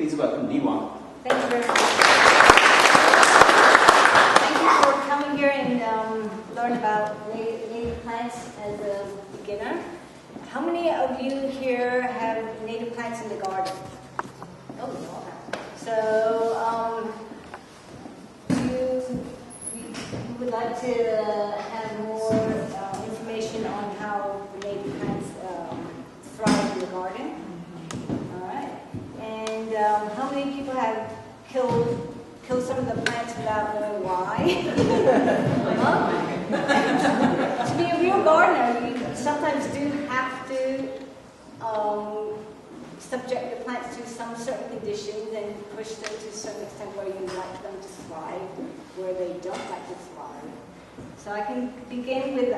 please welcome Li Wang. Thank you very much. Thank you for coming here and learn about native plants as a beginner. How many of you here have native plants in the garden? Oh, you all have. So, you would like to have more information on how the native plants thrive in the garden? All right. And how many people have killed some of the plants without knowing why? To be a real gardener, you sometimes do have to subject the plants to some certain conditions and push them to a certain extent where you like them to thrive, where they don't like to thrive. So I can begin with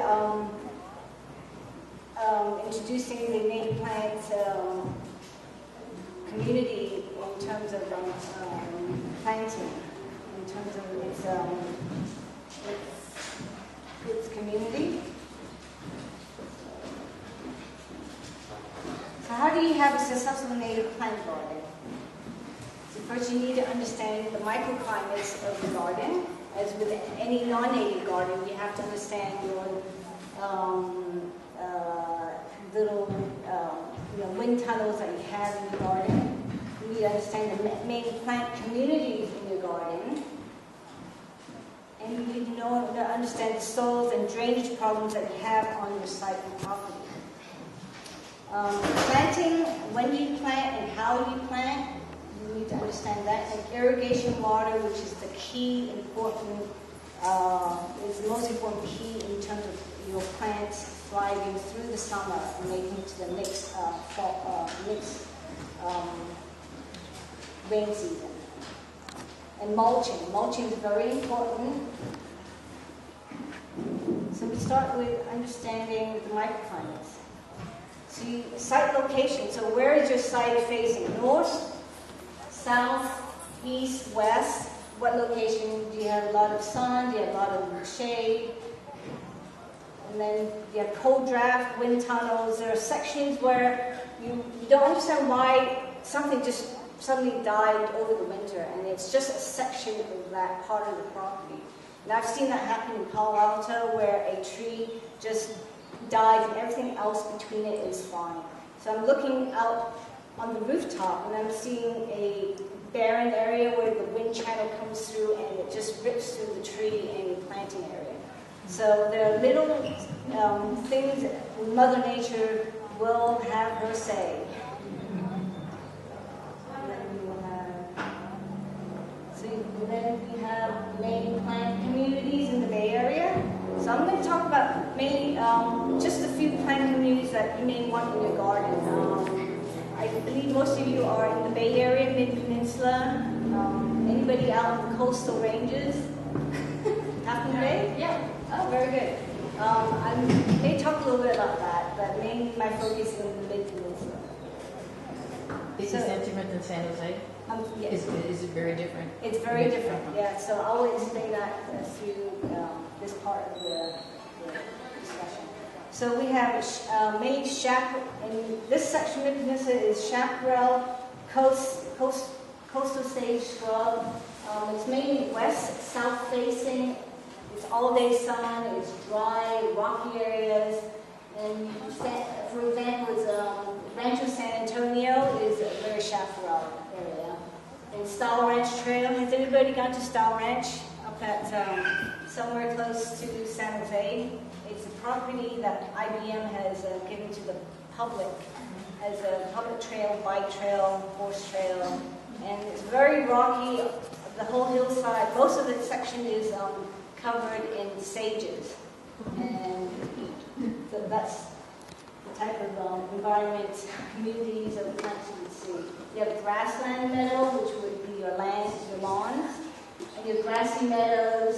introducing the native plants community in terms of planting, in terms of its community. So how do you have a successful native plant garden? So first you need to understand the microclimates of the garden. As with any non-native garden, you have to understand your little wind tunnels that you have in the garden. You need to understand the main plant communities in your garden. And you need to understand the soils and drainage problems that you have on your site and property. Planting, when you plant and how you plant, you need to understand that. And irrigation water, which is the key important, is the most important key in terms of your plants thriving through the summer and making it to the next rain season. And mulching. Mulching is very important. So we start with understanding the microclimates. So site location. So where is your site facing? North, south, east, west? What location? Do you have a lot of sun? Do you have a lot of shade? And then you have cold draft, wind tunnels. There are sections where you don't understand why something just suddenly died over the winter, and it's just a section of that part of the property. And I've seen that happen in Palo Alto, where a tree just died and everything else between it is fine. So I'm looking out on the rooftop and I'm seeing a barren area where the wind channel comes through and it just rips through the tree in the planting area. So there are little things Mother Nature will have her say. And then we have main plant communities in the Bay Area. So I'm going to talk about mainly just a few plant communities that you may want in your garden. I believe most of you are in the Bay Area, Mid-Peninsula. Anybody out in the coastal ranges? Half Moon Bay? Yeah. Oh, very good. I may talk a little bit about that, but mainly my focus is in the Mid-Peninsula. Is it sentiment in San Jose? Yes. Is it very different? It's very different, yeah. So I will explain that through this part of the discussion. So we have many chaparral, and this section of the peninsula is chaparral, coastal sage scrub. It's mainly west, south facing. It's all day sun. It's dry, rocky areas. And for example, it's Rancho San Antonio is a very chaparral area. And Style Ranch Trail, has anybody gone to Style Ranch up at somewhere close to San Jose? It's a property that IBM has given to the public as a public trail, bike trail, horse trail, and it's very rocky. The whole hillside, most of the section is covered in sages, and so that's the type of environment, communities of plants you would see. You have grassland meadow, which would be your lands, your lawns, and your grassy meadows.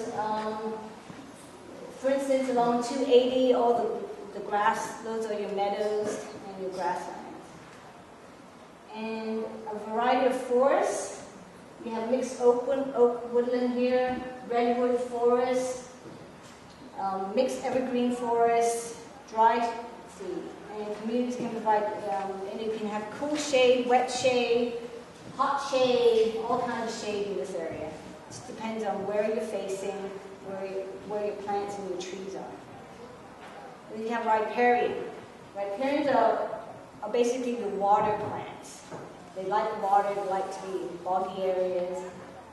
For instance, along 280, all the grass, those are your meadows and your grasslands. And a variety of forests. You have mixed oak woodland here, redwood forest, mixed evergreen forest, dry seed. And communities can provide, and you can have cool shade, wet shade, hot shade, all kinds of shade in this area. It just depends on where you're facing, where your plants and your trees are. And then you have riparian. Riparians are basically the water plants. They like water, they like to be in boggy areas.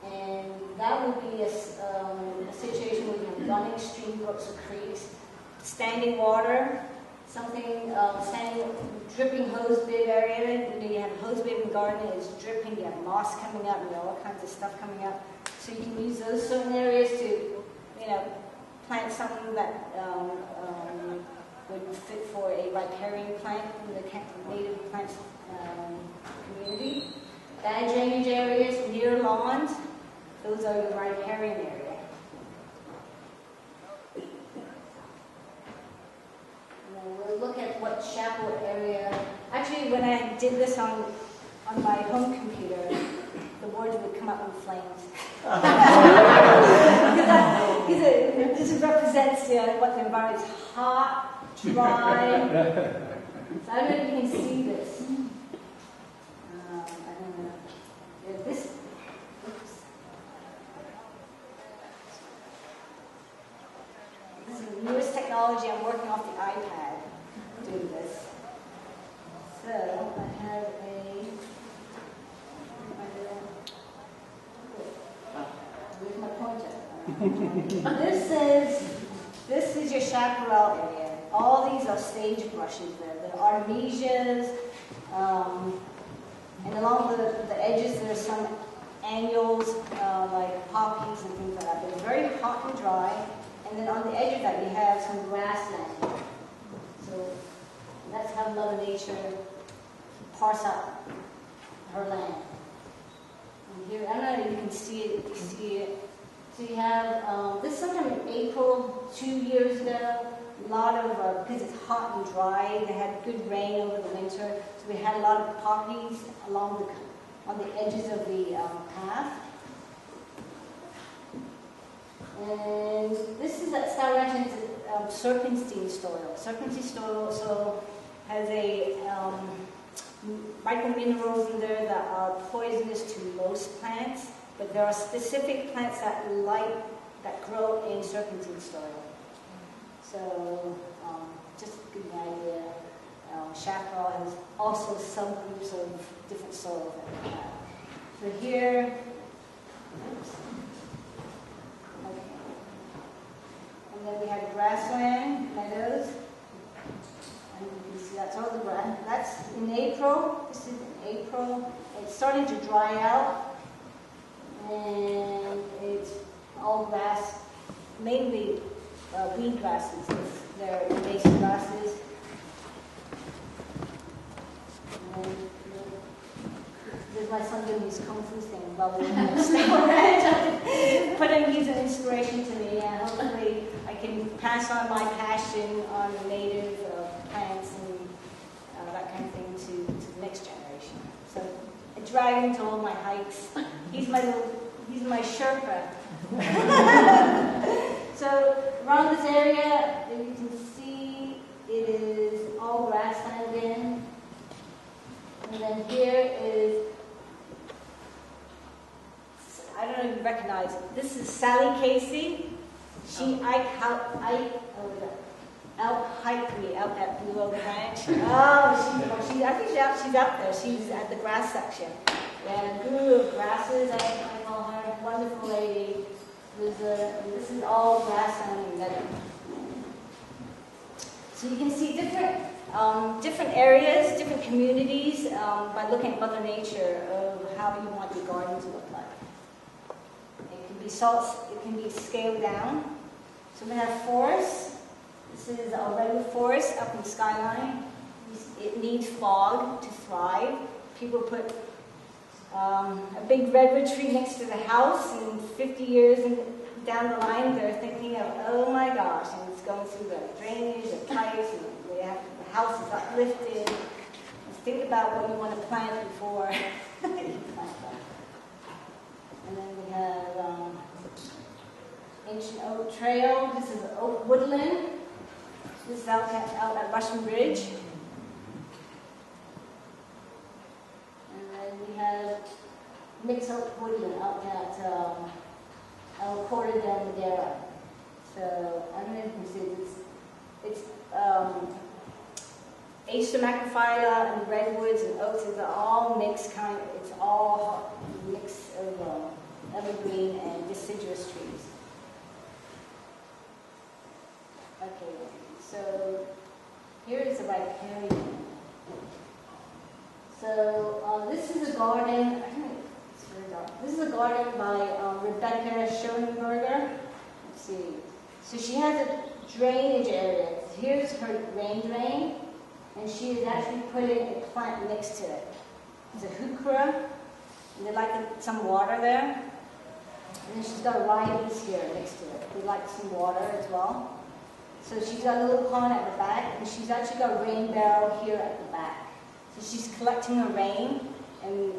And that would be a situation where you have running stream, brooks, or creeks, standing water, something, standing, dripping hose bib area. You have a hose bib in the garden, it's dripping, you have moss coming up, all kinds of stuff coming up. So you can use those certain areas to, plant something that would fit for a riparian plant in the native plants community. Bad drainage areas near lawns, those are your riparian area. We'll look at what chaparral area. Actually, when I did this on my home computer, the words would come up in flames. Because this represents what the environment is: hot, dry. So I don't know if you can see this. I don't know. This. Oops. This is the newest technology. I'm working off the iPad doing this. So I have where's my pointer? This is your chaparral area. All these are sagebrushes there. The artemisias, and along the edges there's some annuals like poppies and things like that. But it's very hot and dry. And then on the edge of that you have some grassland. So that's how Mother Nature parse out her land. And here, I don't know if you can see it. If you see it. So you have this sometime in April 2 years ago. A lot of because it's hot and dry. They had good rain over the winter, so we had a lot of poppies on the edges of the path. And this is at Star Ranch, serpentine soil. Serpentine soil has a microminerals in there that are poisonous to most plants, but there are specific plants that grow in serpentine soil. So just to give you an idea, chaparral has also some groups of different soils that we have. So here, oops. Okay. And then we have grassland, meadows. And you can see that's all the grass. That's in April. This is in April. It's starting to dry out. And it's all grass, mainly weed grasses. They're invasive grasses. And there's my son doing his kung fu thing while we're in the he's an inspiration to me, and hopefully I can pass on my passion on native plants and that kind of thing to the next generation. So I drag him to all my hikes. He's my Sherpa. So around this area, if you can see, it is all grassland again. And then here is, I don't know if you recognize it. This is Sally Casey. She out-hiked me out at Blue Oak Ranch. I think she's out there. She's at the grass section. Yeah, guru of grasses, I call her. Wonderful lady. This is all grassland and meadow. So you can see different areas, different communities by looking at Mother Nature of how you want your garden to look like. It can be scaled down. So we have forests. This is a redwood forest up in the skyline. It needs fog to thrive. People put a big redwood tree next to the house, and 50 years down the line, they're thinking of, oh my gosh, and it's going through the drainage, the pipes, and the house is uplifted. Think about what you want to plant before you plant that. And then we have Ancient Oak Trail. This is Oak Woodland. This is out at Russian Ridge. And then we have mixed-up woodland out at Corte de Madera. So I don't know if you can see this. It's Acer macrophylla and redwoods and oaks. It's all mixed kind. It's all mix of evergreen and deciduous trees. Okay, so here is the riparian. So this is a garden. It's very dark. This is a garden by Rebecca Schoenberger. Let's see. So she has a drainage area. Here's her rain drain, and she is actually putting a plant next to it. It's a heuchera, and they like some water there. And then she's got a ribes here next to it. They like some water as well. So she's got a little pond at the back, and she's actually got a rain barrel here at the back. So she's collecting her rain and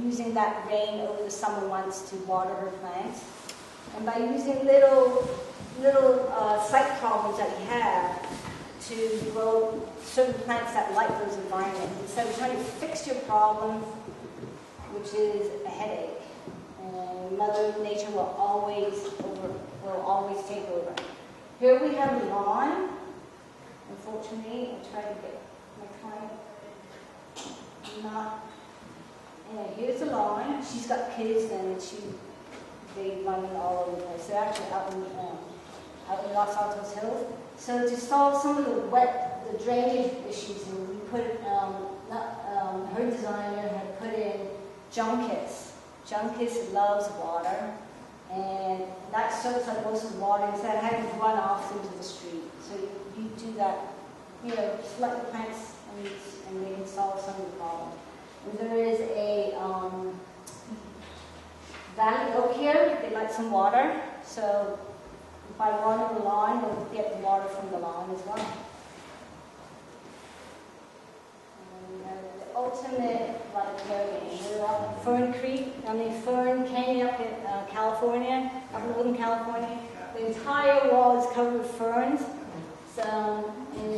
using that rain over the summer months to water her plants. And by using little site problems that you have to grow certain plants that like those environments, instead of trying to fix your problem, which is a headache. And Mother Nature will always take over. Here we have a lawn. Unfortunately, I tried to get my client not. And here's the lawn. She's got kids, and they run all over the place. They're actually out in Los Altos Hills. So to solve some of the drainage issues, and we put her designer had put in junkets. Junkets loves water, and that soaks up most of the water instead of having to run off into the street. So you do that, select the plants, and they can solve some of the problems. And there is a valley oak here. They like some water, so by watering the lawn, you'll get the water from the lawn as well. The ultimate riparian. We're up in Fern Canyon up in California, up in Woodland, California. The entire wall is covered with ferns. So, and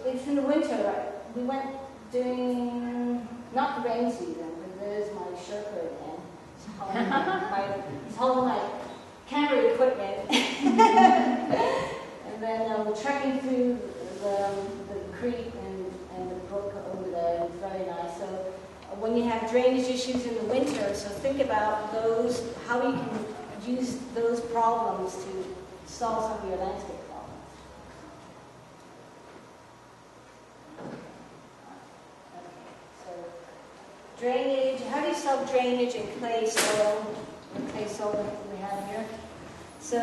it's in the winter. Right? We went during, not the rain season, but there's my Sherpa again. He's holding my camera equipment. And then we're trekking through the creek and the brook over there. It's very nice. So when you have drainage issues in the winter, so think about those, how you can use those problems to solve some of your landscape problems. Okay, so drainage, how do you solve drainage in clay soil? The clay soil that we have here. So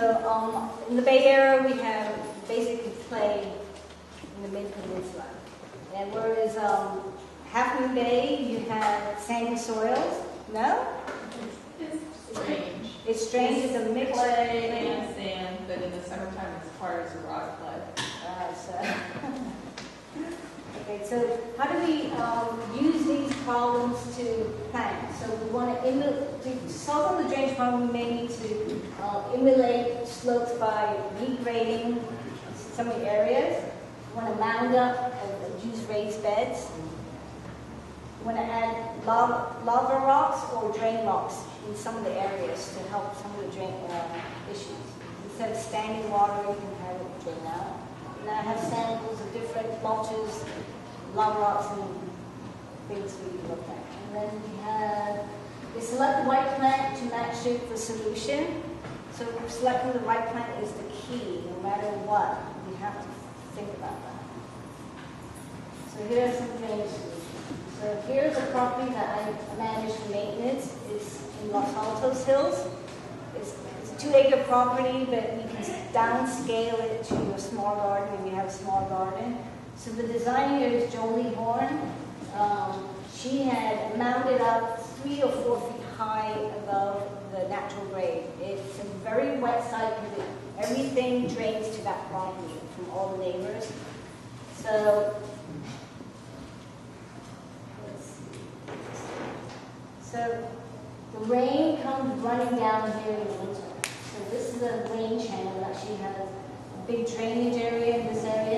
in the Bay Area, we have basically clay in the mid-peninsula. And whereas Half Moon Bay, you have sandy soils. No? It's strange. It's strange. It's a mixed clay and sand, but in the summertime it's hard as a rock clay. Okay, so how do we use these problems to plant? So we want to solve the drainage problem, we may need to emulate slopes by regrading some of the areas. We want to mound up and use raised beds. We want to add lava rocks or drain rocks in some of the areas to help some of the drain issues. Instead of standing water, you can have it drain out. And I have samples of different mulches, lava rocks, and things we can look at. And then we select the right plant to match the solution. So selecting the right plant is the key, no matter what. We have to think about that. So here are some drainage solutions. So here's a property that I manage for maintenance. It's in Los Altos Hills. It's a 2-acre property, but we can downscale it to a small garden when you have a small garden. So the designer here is Jolie Horn. She had mounted up 3 or 4 feet high above the natural grade. It's a very wet site because everything drains to that property from all the neighbors. So let's see. So the rain comes running down here in the winter. So this is a rain channel that she has a big drainage area in this area.